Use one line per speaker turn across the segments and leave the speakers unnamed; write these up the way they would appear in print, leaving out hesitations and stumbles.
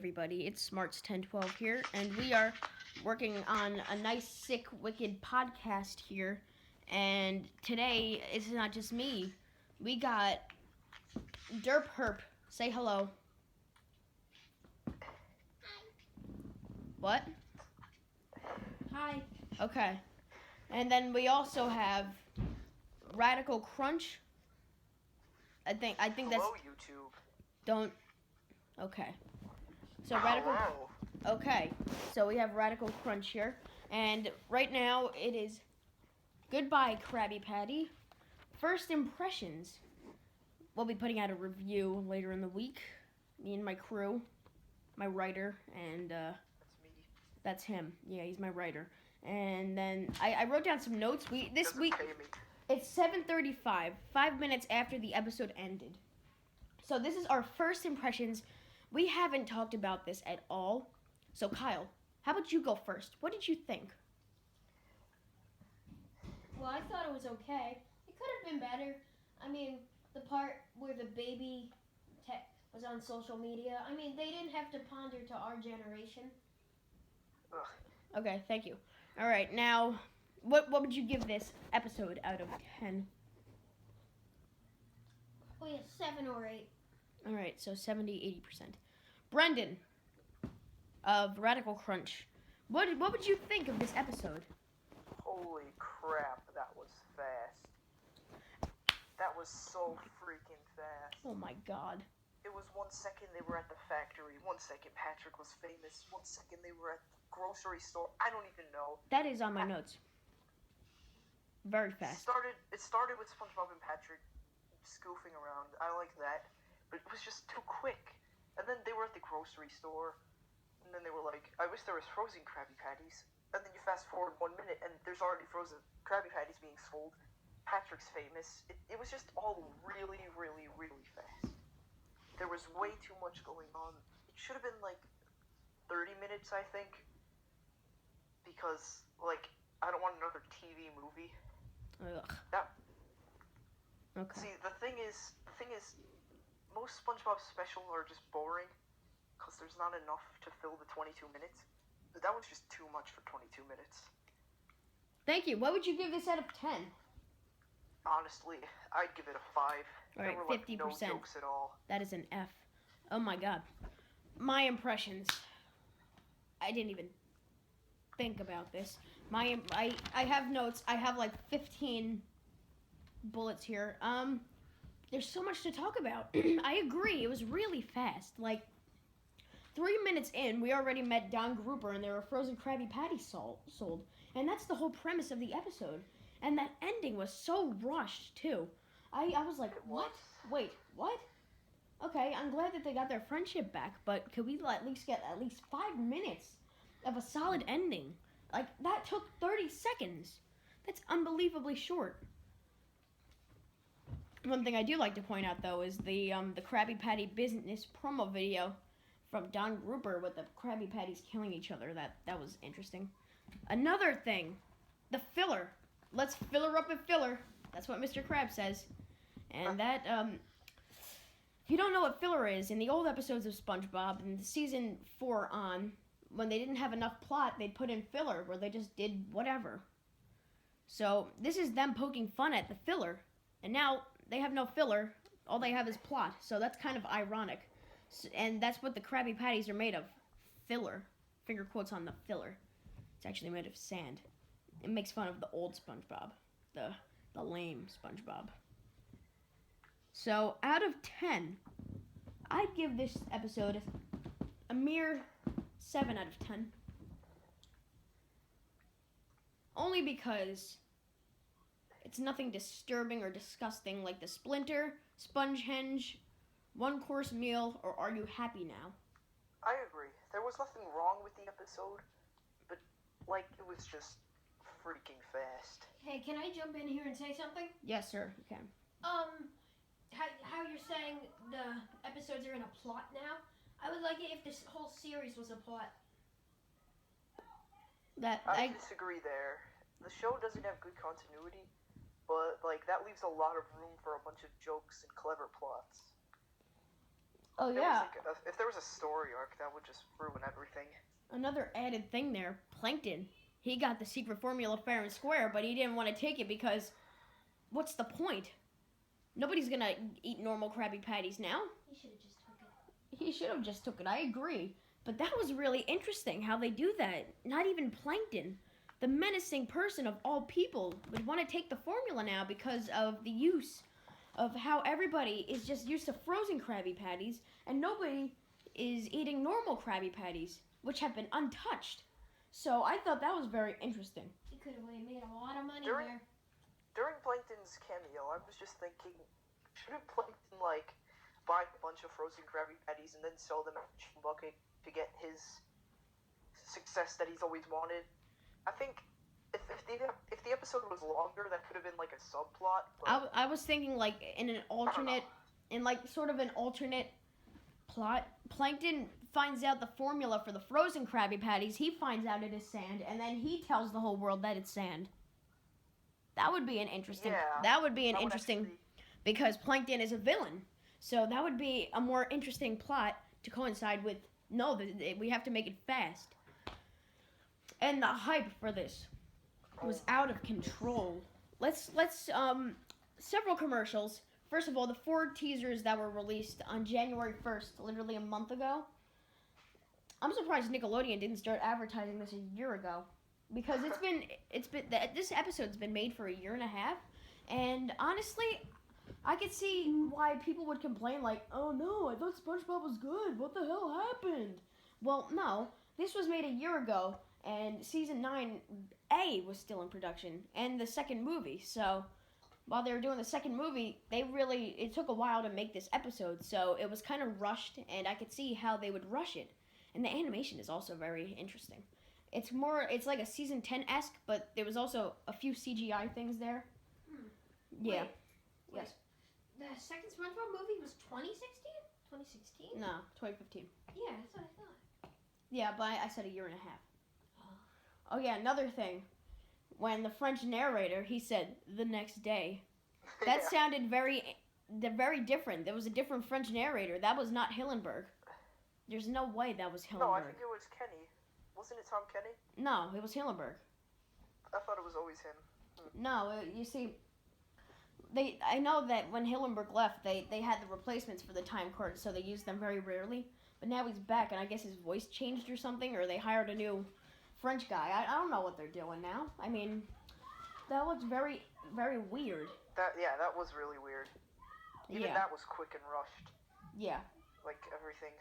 everybody? It's Smarts1012 here, and we are working on a nice, sick, wicked podcast here. And today, it's not just me. We got Derp Herp. Say hello.
Hi.
What?
Hi.
Okay. And then we also have Radical Crunch. I think that's...
Hello, YouTube.
Don't... Okay. So Radical...
Hello.
Okay. So we have Radical Crunch here. And right now it is goodbye, Krabby Patty. First impressions. We'll be putting out a review later in the week. Me and my crew. My writer. And
That's me.
that's him. Yeah, he's my writer. And then I wrote down some notes. This
Doesn't
week...
pay me.
It's 7:35, 5 minutes after the episode ended. So this is our first impressions. We haven't talked about this at all. So Kyle, how about you go first? What did you think?
Well, I thought it was okay. It could have been better. I mean, the part where the baby was on social media, I mean, they didn't have to ponder to our generation.
Ugh.
Okay, thank you. All right, now, what would you give this episode out of 10?
Oh yeah, 7 or 8.
All right, so 70, 80%. Brendan of Radical Crunch. What would you think of this episode?
Holy crap, that was fast. That was so freaking fast.
Oh my god.
It was 1 second they were at the factory, 1 second Patrick was famous, 1 second they were at the grocery store. I don't even know.
That is on my notes. Very fast.
It started with SpongeBob and Patrick scoofing around. I like that. But it was just too quick. And then they were at the grocery store. And then they were like, I wish there was frozen Krabby Patties. And then you fast forward 1 minute and there's already frozen Krabby Patties being sold. Patrick's famous. It was just all really, really, really fast. There was way too much going on. It should have been like 30 minutes, I think. Because, like, I don't want another TV movie.
Ugh.
That,
Okay.
See, the thing is, most SpongeBob specials are just boring because there's not enough to fill the 22 minutes. That was just too much for 22 minutes.
Thank you. What would you give this out of 10?
Honestly, I'd give it a 5.
All
There
right,
were like
50%.
no jokes at all.
That is an F. Oh my god. My impressions. I didn't even think about this. I have notes. I have like 15 bullets here. There's so much to talk about. I agree. It was really fast. Like 3 minutes in, we already met Don Grouper and there were frozen Krabby Patties sold. And that's the whole premise of the episode. And that ending was so rushed too. I was like, what? Wait, what? Okay, I'm glad that they got their friendship back, but could we at least get at least 5 minutes of a solid ending? Like, that took 30 seconds. That's unbelievably short. One thing I do like to point out, though, is the Krabby Patty business promo video from Don Grouper with the Krabby Patties killing each other. That was interesting. Another thing, the filler. Let's fill her up with filler. That's what Mr. Krabs says. And that, if you don't know what filler is, in the old episodes of SpongeBob, in season 4 on, when they didn't have enough plot, they'd put in filler, where they just did whatever. So, this is them poking fun at the filler. And now, they have no filler, all they have is plot. So that's kind of ironic. And that's what the Krabby Patties are made of. Filler. Finger quotes on the filler. It's actually made of sand. It makes fun of the old SpongeBob. The lame SpongeBob. So, out of 10, I'd give this episode a mere 7 out of 10. Only because it's nothing disturbing or disgusting like the Splinter, Spongehenge, one-course meal, or Are You Happy Now?
I agree. There was nothing wrong with the episode, but, like, it was just freaking fast.
Hey, can I jump in here and say something?
Yes, sir, you can.
How you're saying the episodes are in a plot now? I would like it if this whole series was a plot.
I disagree there. The show doesn't have good continuity, but, like, that leaves a lot of room for a bunch of jokes and clever plots.
Oh
There
yeah.
was if there was a story arc, that would just ruin everything.
Another added thing there, Plankton. He got the secret formula fair and square, but he didn't want to take it because what's the point? Nobody's gonna eat normal Krabby Patties now.
He should have just took it.
He should have just took it. I agree. But that was really interesting how they do that. Not even Plankton, the menacing person of all people, would want to take the formula now because of the use of how everybody is just used to frozen Krabby Patties and nobody is eating normal Krabby Patties, which have been untouched. So I thought that was very interesting.
He could have made a lot of money
During-
there.
During Plankton's cameo, I was just thinking, shouldn't Plankton buy a bunch of frozen Krabby Patties and then sell them at the bucket to get his success that he's always wanted? I think if the episode was longer, that could have been like a subplot. But
I was thinking like in an alternate, in like sort of an alternate plot. Plankton finds out the formula for the frozen Krabby Patties. He finds out it is sand, and then he tells the whole world that it's sand. That would be an interesting.
Yeah,
that would be an
that would
interesting
actually-
because Plankton is a villain. So that would be a more interesting plot to coincide with. No, we have to make it fast. And the hype for this was out of control. Let's several commercials. First of all, the 4 teasers that were released on January 1st, literally a month ago. I'm surprised Nickelodeon didn't start advertising this a year ago, because this episode's been made for a year and a half, and honestly, I could see why people would complain like, "Oh no, I thought SpongeBob was good. What the hell happened?" Well, no, this was made a year ago, and season 9A was still in production, and the second movie. So while they were doing the second movie, it took a while to make this episode, so it was kind of rushed, and I could see how they would rush it. And the animation is also very interesting. It's like a season 10-esque, but there was also a few CGI things there. Yeah.
Wait.
Yes.
The second SpongeBob movie was 2016? 2016?
No, 2015.
Yeah, that's what I thought.
Yeah, but I said a year and a half. Oh yeah, another thing. When the French narrator, he said, "the next day." That
Yeah.
sounded very different. There was a different French narrator. That was not Hillenburg. There's no way that was
No, I
Hillenburg.
think it was Kenny. Wasn't it Tom Kenny?
No, it was Hillenburg.
I thought it was always him.
No, you see, I know that when Hillenburg left, they had the replacements for the time card, so they used them very rarely. But now he's back, and I guess his voice changed or something, or they hired a new French guy. I don't know what they're doing now. I mean, that looks very, very weird.
That was really weird. Even that was quick and rushed.
Yeah.
Like everything.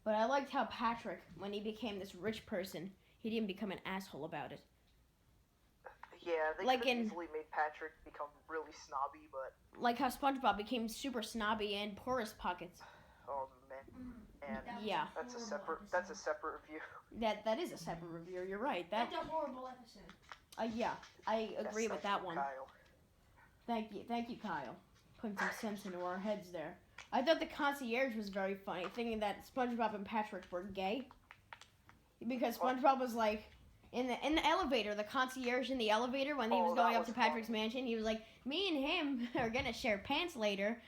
But I liked how Patrick, when he became this rich person, he didn't become an asshole about it.
Yeah, they
Like
could have
in-
easily made Patrick become really snobby, but
Like how SpongeBob became super snobby and porous pockets.
oh man, and
That was
Yeah.
that's a
horrible
separate review.
That is a separate review. You're right.
That's a horrible episode.
Yeah, I agree
Yes,
with
thank
that
you,
one.
Kyle.
Thank you, Kyle. Putting some sense into our heads there. I thought the concierge was very funny, thinking that SpongeBob and Patrick were gay. Because SpongeBob was like, in the elevator, the concierge in the elevator, when he was
Oh, that
going up
was
to Patrick's
funny.
mansion, he was like, "Me and him are gonna share pants later."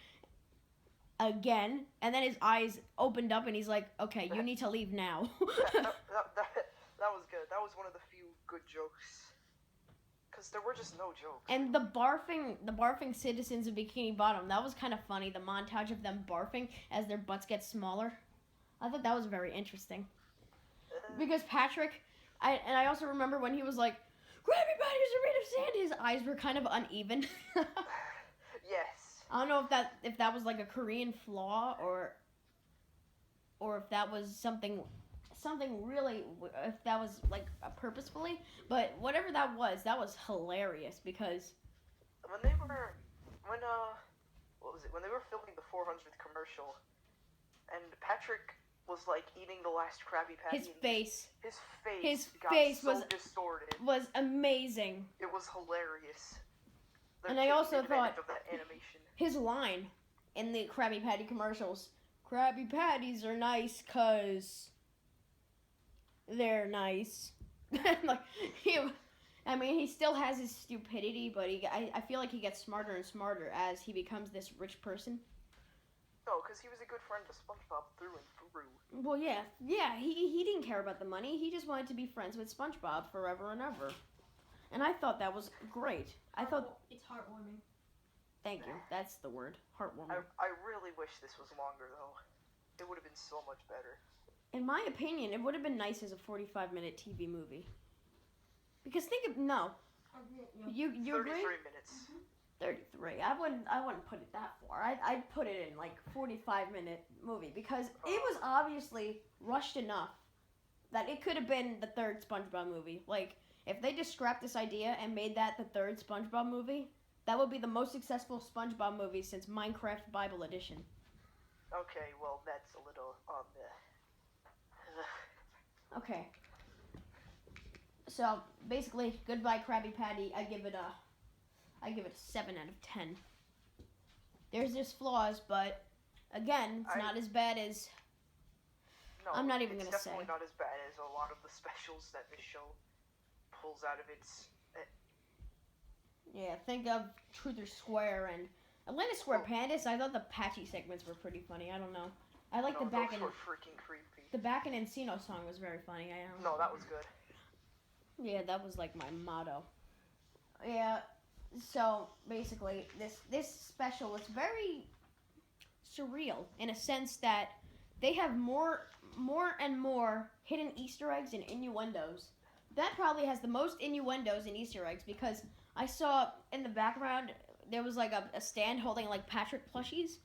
Again. And then his eyes opened up and he's like, "Okay, you need to leave now."
That was good. That was one of the few good jokes. Because there were just no jokes.
And the barfing citizens of Bikini Bottom, that was kind of funny. The montage of them barfing as their butts get smaller. I thought that was very interesting. Because Patrick, I also remember when he was like, "Krabby Patties are made of sand," his eyes were kind of uneven.
Yes.
I don't know if that was like a Korean flaw or if that was something really, if that was like purposefully, but whatever that was hilarious because
When they were filming the 400th commercial, and Patrick was like eating the last Krabby Patty.
his face
His got
face
so
was-
distorted.
was amazing.
It was hilarious. They're
And I
taking
also
advantage
thought-
of that animation.
His line in the Krabby Patty commercials, "Krabby Patties are nice 'cause they're nice." Like he still has his stupidity, but I feel like he gets smarter and smarter as he becomes this rich person.
No, because he was a good friend to SpongeBob through and through.
Well, yeah, he didn't care about the money. He just wanted to be friends with SpongeBob forever and ever. And I thought that was great. I thought...
It's heartwarming.
Thank you. That's the word. Heartwarming.
I really wish this was longer, though. It would have been so much better.
In my opinion, it would have been nice as a 45-minute TV movie. Because think of... No. You
33
agree?
minutes.
33. I wouldn't put it that far. I'd put it in like 45-minute movie because it was obviously rushed enough that it could have been the third SpongeBob movie. Like if they just scrapped this idea and made that the third SpongeBob movie, that would be the most successful SpongeBob movie since Minecraft Bible Edition.
Okay, well that's a little on the.
Okay. So basically, goodbye Krabby Patty. I give it a 7 out of 10. There's just flaws, but again, it's not as bad as...
No,
I'm not even going to say.
It's definitely not as bad as a lot of the specials that this show pulls out of its...
Yeah, think of Truth or Square and Atlanta Square Pandas. I thought the Patchy segments were pretty funny. I don't know. I like the back
those
and...
were freaking creepy.
The back and Encino song was very funny. I don't know.
No, that was good.
Yeah, that was like my motto. Yeah, so basically this special is very surreal in a sense that they have more and more hidden Easter eggs and innuendos. That probably has the most innuendos and Easter eggs because I saw in the background there was like a stand holding like Patrick plushies,